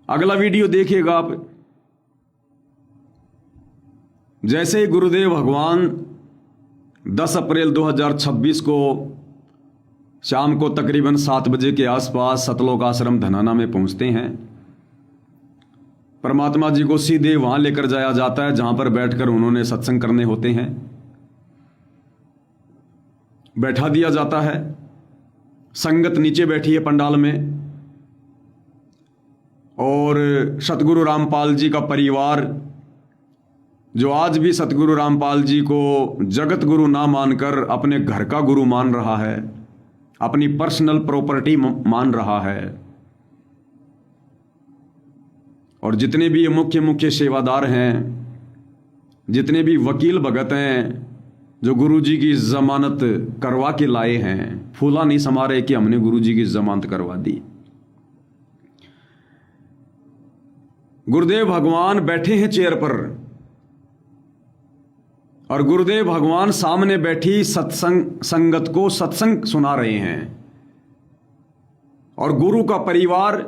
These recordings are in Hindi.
अगला वीडियो देखिएगा आप। जैसे ही गुरुदेव भगवान 10 अप्रैल 2026 को शाम को तकरीबन 7 बजे के आसपास सतलोक आश्रम धनाना में पहुंचते हैं, परमात्मा जी को सीधे वहां लेकर जाया जाता है जहां पर बैठकर उन्होंने सत्संग करने होते हैं। बैठा दिया जाता है, संगत नीचे बैठी है पंडाल में, और सतगुरु रामपाल जी का परिवार, जो आज भी सतगुरु रामपाल जी को जगत गुरु ना मानकर अपने घर का गुरु मान रहा है, अपनी पर्सनल प्रॉपर्टी मान रहा है, और जितने भी ये मुख्य मुख्य सेवादार हैं, जितने भी वकील भगत हैं जो गुरु जी की जमानत करवा के लाए हैं, फूला नहीं समा रहे कि हमने गुरु जी की जमानत करवा दी। गुरुदेव भगवान बैठे हैं चेयर पर, और गुरुदेव भगवान सामने बैठी सत्संग संगत को सत्संग सुना रहे हैं, और गुरु का परिवार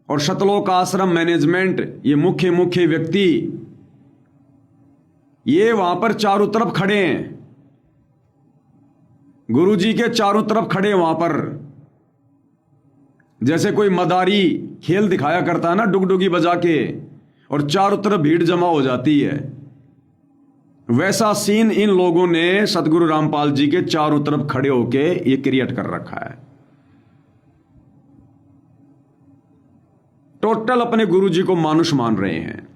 और सतलोक आश्रम मैनेजमेंट, ये मुख्य मुख्य व्यक्ति, ये वहां पर चारों तरफ खड़े हैं, गुरु जी के चारों तरफ खड़े वहां पर। जैसे कोई मदारी खेल दिखाया करता है ना, डुगडुगी बजा के, और चारों तरफ भीड़ जमा हो जाती है, वैसा सीन इन लोगों ने सतगुरु रामपाल जी के चारों तरफ खड़े होके ये क्रिएट कर रखा है। टोटल अपने गुरु जी को मानुष मान रहे हैं।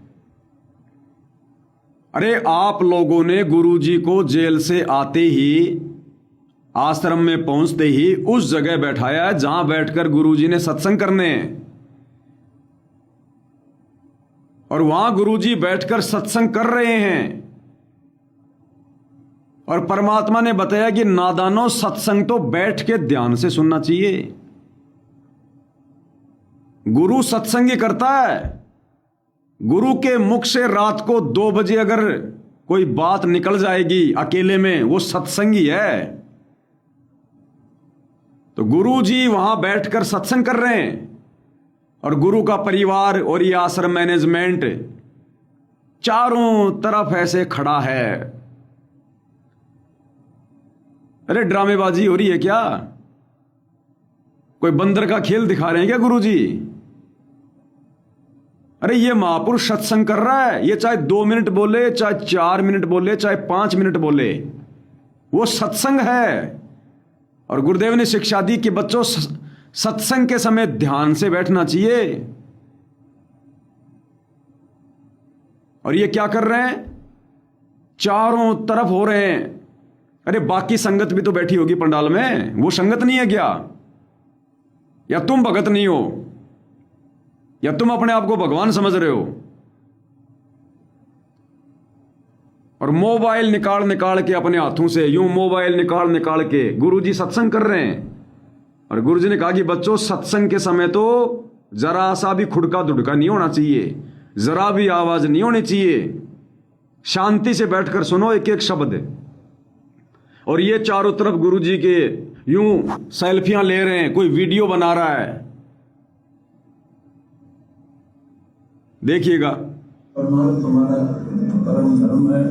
अरे आप लोगों ने गुरु जी को जेल से आते ही, आश्रम में पहुंचते ही उस जगह बैठाया है जहां बैठकर गुरु जी ने सत्संग करने हैं, और वहां गुरु जी बैठकर सत्संग कर रहे हैं। और परमात्मा ने बताया कि नादानों, सत्संग तो बैठ के ध्यान से सुनना चाहिए। गुरु सत्संग ही करता है। गुरु के मुख से रात को 2 बजे अगर कोई बात निकल जाएगी अकेले में, वो सत्संग ही है। तो गुरु जी वहां बैठकर सत्संग कर रहे हैं, और गुरु का परिवार और ये आश्रम मैनेजमेंट चारों तरफ ऐसे खड़ा है। अरे ड्रामेबाजी हो रही है क्या? कोई बंदर का खेल दिखा रहे हैं क्या गुरु जी? अरे ये महापुरुष सत्संग कर रहा है, ये चाहे 2 मिनट बोले, चाहे 4 मिनट बोले, चाहे 5 मिनट बोले, वो सत्संग है। और गुरुदेव ने शिक्षा दी कि बच्चों, सत्संग के समय ध्यान से बैठना चाहिए। और ये क्या कर रहे हैं? चारों तरफ हो रहे हैं। अरे बाकी संगत भी तो बैठी होगी पंडाल में, वो संगत नहीं है क्या? या तुम भगत नहीं हो, या तुम अपने आप को भगवान समझ रहे हो? और मोबाइल निकाल निकाल के अपने हाथों से, यूं मोबाइल निकाल निकाल के गुरुजी सत्संग कर रहे हैं। और गुरुजी ने कहा कि बच्चों, सत्संग के समय तो जरा सा भी खुड़का दुड़का नहीं होना चाहिए, जरा भी आवाज नहीं होनी चाहिए, शांति से बैठकर सुनो एक एक शब्द। और ये चारों तरफ गुरुजी के यूं सेल्फियां ले रहे हैं, कोई वीडियो बना रहा है, देखिएगा। हमारा परम धर्म है।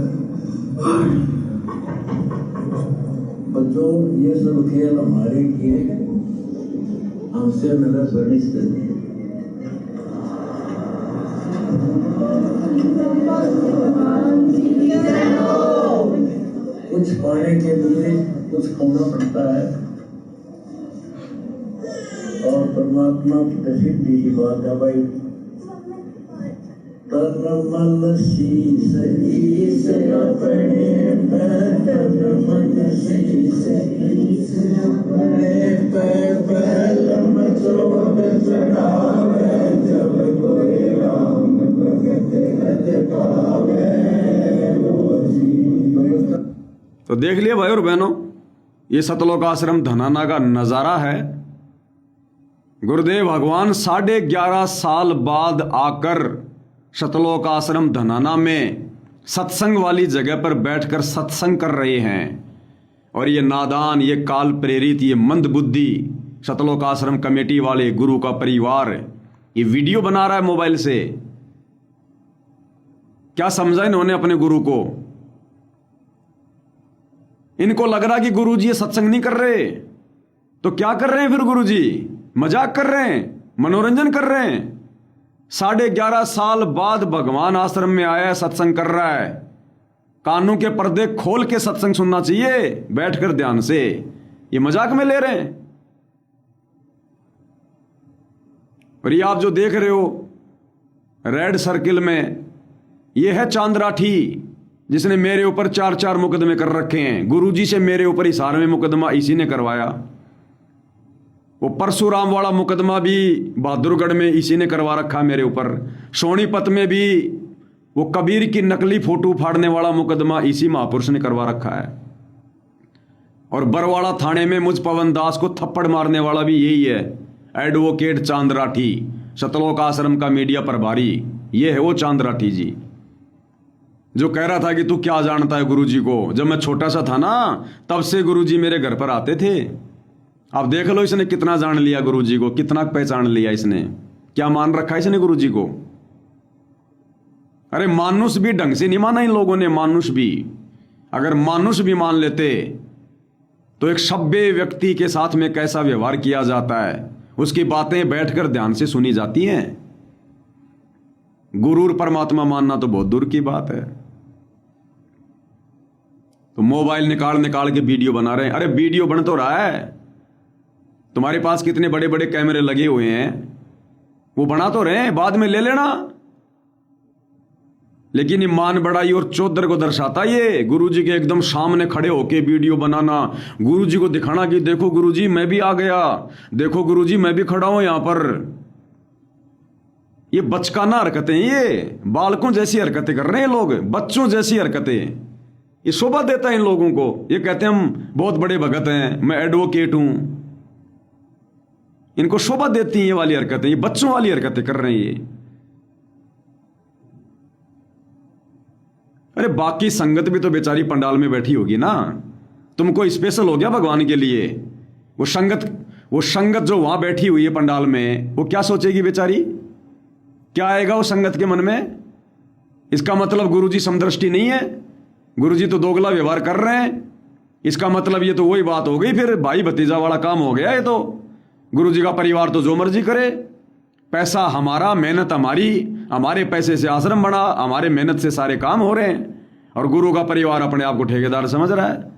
बच्चों, ये सब खेल हमारे किए, हमसे मेरा परिश्र कुछ पाने के लिए कुछ खोना पड़ता है, और परमात्मा की प्रसिद्धि की बात है भाई। तन मन शीस ईस अपने, तन मन शीस ईस अपने, पैलम चोट चढ़ावे, जब कोई राम भगत गत पावे। तो देख लिया भाई और बहनों, ये सतलोक आश्रम धनाना का नजारा है। गुरुदेव भगवान 11.5 साल बाद आकर सतलोक आश्रम धनाना में सत्संग वाली जगह पर बैठकर सत्संग कर रहे हैं। और ये नादान, ये काल प्रेरित, ये मंद बुद्धि सतलोक आश्रम कमेटी वाले, गुरु का परिवार, ये वीडियो बना रहा है मोबाइल से। क्या समझा इन्होंने अपने गुरु को? इनको लग रहा कि गुरुजी ये सत्संग नहीं कर रहे, तो क्या कर रहे हैं फिर गुरुजी? मजाक कर रहे हैं, मनोरंजन कर रहे हैं। 11.5 साल बाद भगवान आश्रम में आया है, सत्संग कर रहा है। कानों के पर्दे खोल के सत्संग सुनना चाहिए, बैठकर ध्यान से। ये मजाक में ले रहे हैं। और ये आप जो देख रहे हो रेड सर्किल में, ये है चांद राठी, जिसने मेरे ऊपर 4 मुकदमे कर रखे हैं। गुरुजी से मेरे ऊपर हिसार में मुकदमा इसी ने करवाया। वो परशुराम वाला मुकदमा भी बहादुरगढ़ में इसी ने करवा रखा मेरे ऊपर। सोनीपत में भी वो कबीर की नकली फोटो फाड़ने वाला मुकदमा इसी महापुरुष ने करवा रखा है। और बरवाड़ा थाने में मुझ पवन दास को थप्पड़ मारने वाला भी यही है, एडवोकेट चांद राठी, सतलोक आश्रम का मीडिया प्रभारी। ये है वो चांद राठी जी, जो कह रहा था कि तू क्या जानता है गुरुजी को। जब मैं छोटा सा था ना, तब से गुरुजी मेरे घर पर आते थे। आप देख लो इसने कितना जान लिया गुरुजी को, कितना पहचान लिया इसने, क्या मान रखा इसने गुरुजी को। अरे मानुष भी ढंग से नहीं माना इन लोगों ने। मानुष भी, अगर मानुष भी मान लेते तो एक सभ्य व्यक्ति के साथ में कैसा व्यवहार किया जाता है, उसकी बातें बैठकर ध्यान से सुनी जाती हैं। गुरु और परमात्मा मानना तो बहुत दूर की बात है। तो मोबाइल निकाल निकाल के वीडियो बना रहे हैं। अरे वीडियो बन तो रहा है, तुम्हारे पास कितने बड़े बड़े कैमरे लगे हुए हैं, वो बना तो रहे हैं, बाद में ले लेना। लेकिन ये मान बड़ाई और चौधर को दर्शाता ये गुरुजी के एकदम सामने खड़े होके वीडियो बनाना, गुरुजी को दिखाना कि देखो गुरुजी मैं भी आ गया, देखो गुरुजी मैं भी खड़ा हूं यहां पर। ये बचकाना हरकतें, ये बालकों जैसी हरकतें कर रहे हैं लोग, बच्चों जैसी हरकतें। ये शोभा देता है इन लोगों को। ये कहते हैं हम बहुत बड़े भगत हैं, मैं एडवोकेट हूं। इनको शोभा देती हैं ये वाली हरकतें, ये बच्चों वाली हरकतें कर रहे हैं ये। अरे बाकी संगत भी तो बेचारी पंडाल में बैठी होगी ना, तुमको स्पेशल हो गया भगवान के लिए। वो संगत जो वहां बैठी हुई है पंडाल में, वो क्या सोचेगी बेचारी? क्या आएगा वो संगत के मन में? इसका मतलब गुरुजी समदृष्टि नहीं है, गुरुजी तो दोगला व्यवहार कर रहे हैं। इसका मतलब ये तो वही बात हो गई, फिर भाई भतीजा वाला काम हो गया। ये तो गुरुजी का परिवार तो जो मर्जी करे, पैसा हमारा, मेहनत हमारी, हमारे पैसे से आश्रम बना, हमारे मेहनत से सारे काम हो रहे हैं, और गुरु का परिवार अपने आप को ठेकेदार समझ रहा है।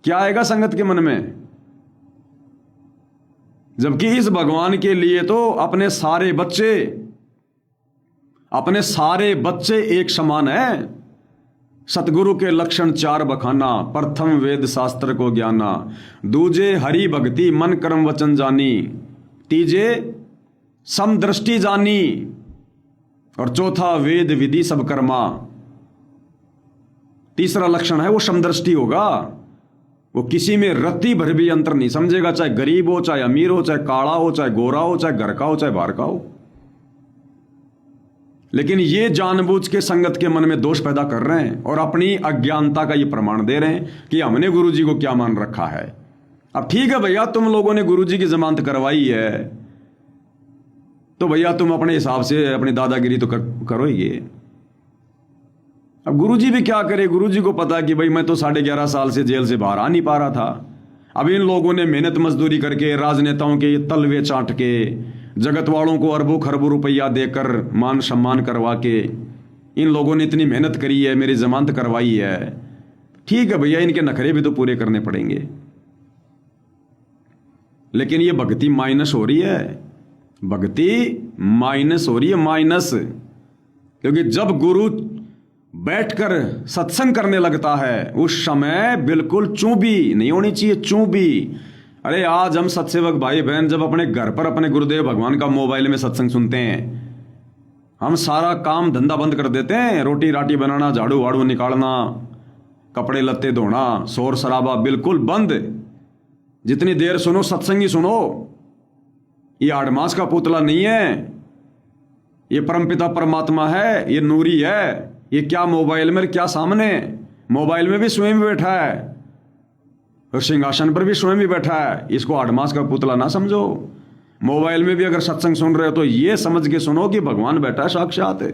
क्या आएगा संगत के मन में? जबकि इस भगवान के लिए तो अपने सारे बच्चे एक समान है। सतगुरु के लक्षण 4 बखाना, प्रथम वेद शास्त्र को ज्ञाना, दूजे हरि भक्ति मन कर्म वचन जानी, तीजे समदृष्टि जानी, और चौथा वेद विधि सब कर्मा। तीसरा लक्षण है वो समदृष्टि होगा। वो किसी में रत्ती भर भी अंतर नहीं समझेगा, चाहे गरीब हो, चाहे अमीर हो, चाहे काला हो, चाहे गोरा हो, चाहे घर का हो, चाहे बाहर का हो। लेकिन ये जानबूझ के संगत के मन में दोष पैदा कर रहे हैं और अपनी अज्ञानता का ये प्रमाण दे रहे हैं कि हमने गुरुजी को क्या मान रखा है। अब ठीक है भैया, तुम लोगों ने गुरुजी की जमानत करवाई है, तो भैया तुम अपने हिसाब से अपनी दादागिरी तो करो ही। अब गुरुजी भी क्या करे? गुरुजी को पता कि भाई मैं तो 11.5 साल से जेल से बाहर आ नहीं पा रहा था। अब इन लोगों ने मेहनत मजदूरी करके, राजनेताओं के तलवे चाट के, जगत वालों को अरबों खरबों रुपया देकर मान सम्मान करवा के इन लोगों ने इतनी मेहनत करी है, मेरी जमानत करवाई है। ठीक है भैया, इनके नखरे भी तो पूरे करने पड़ेंगे। लेकिन ये भक्ति माइनस हो रही है, भक्ति माइनस हो रही है, माइनस। क्योंकि जब गुरु बैठकर सत्संग करने लगता है उस समय बिल्कुल चूबी नहीं होनी चाहिए, चूबी। अरे आज हम सत्सेवक भाई बहन जब अपने घर पर अपने गुरुदेव भगवान का मोबाइल में सत्संग सुनते हैं, हम सारा काम धंधा बंद कर देते हैं। रोटी राटी बनाना, झाड़ू वाड़ू निकालना, कपड़े लत्ते धोना, शोर शराबा बिल्कुल बंद। जितनी देर सुनो सत्संग ही सुनो। ये 8 मास का पुतला नहीं है, ये परमपिता परमात्मा है, ये नूरी है। ये क्या मोबाइल में क्या सामने, मोबाइल में भी स्वयं बैठा है और सिंहासन पर भी स्वयं ही बैठा है। इसको 8 मास का पुतला ना समझो। मोबाइल में भी अगर सत्संग सुन रहे हो तो ये समझ के सुनो कि भगवान बैठा साक्षात है,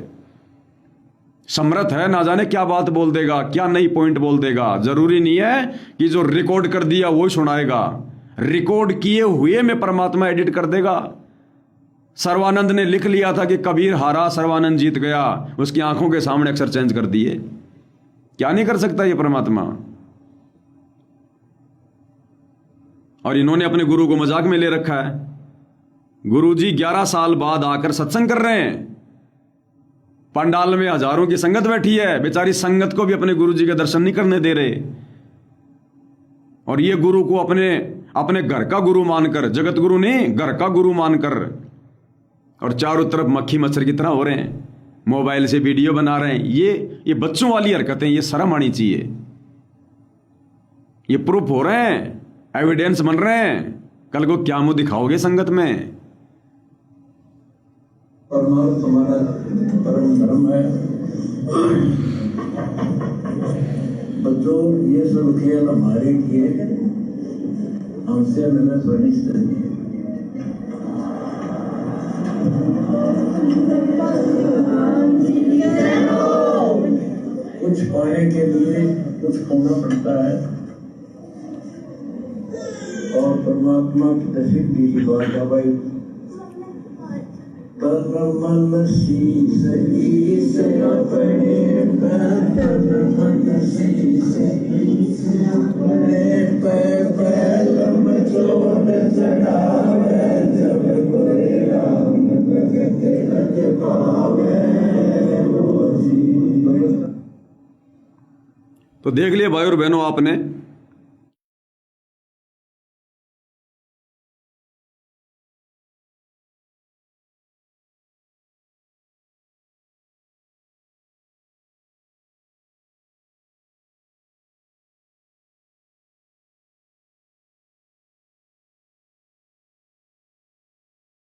समर्थ है, ना जाने क्या बात बोल देगा, क्या नई पॉइंट बोल देगा। जरूरी नहीं है कि जो रिकॉर्ड कर दिया वो सुनाएगा, रिकॉर्ड किए हुए में परमात्मा एडिट कर देगा। सर्वानंद ने लिख लिया था कि कबीर हारा सर्वानंद जीत गया, उसकी आंखों के सामने अक्षर चेंज कर दिए। क्या नहीं कर सकता ये परमात्मा। और इन्होंने अपने गुरु को मजाक में ले रखा है। गुरुजी 11 साल बाद आकर सत्संग कर रहे हैं, पंडाल में हजारों की संगत बैठी है, बेचारी संगत को भी अपने गुरुजी के दर्शन नहीं करने दे रहे। और ये गुरु को अपने अपने घर का गुरु मानकर, जगत गुरु नहीं घर का गुरु मानकर, और चारों तरफ मक्खी मच्छर की तरह हो रहे हैं, मोबाइल से वीडियो बना रहे हैं। ये बच्चों वाली हरकतें, ये शर्म आनी चाहिए। ये प्रूफ हो रहे हैं, एविडेंस बन रहे हैं, कल को क्या मुंह दिखाओगे संगत में। परमार्थ हमारा परम धर्म है। बच्चों, ये सब खेल हमारे लिए हमसे मिलना सुनिश्चित है। कुछ पाने के लिए कुछ खोना पड़ता है, और परमात्मा की दर्शन की बात है भाई। मन शीश अपने मन शीश अपने पैलम चोर चढ़ावे, जब कोई राम भगत पावे वो जी। तो देख लिया भाई और बहनों आपने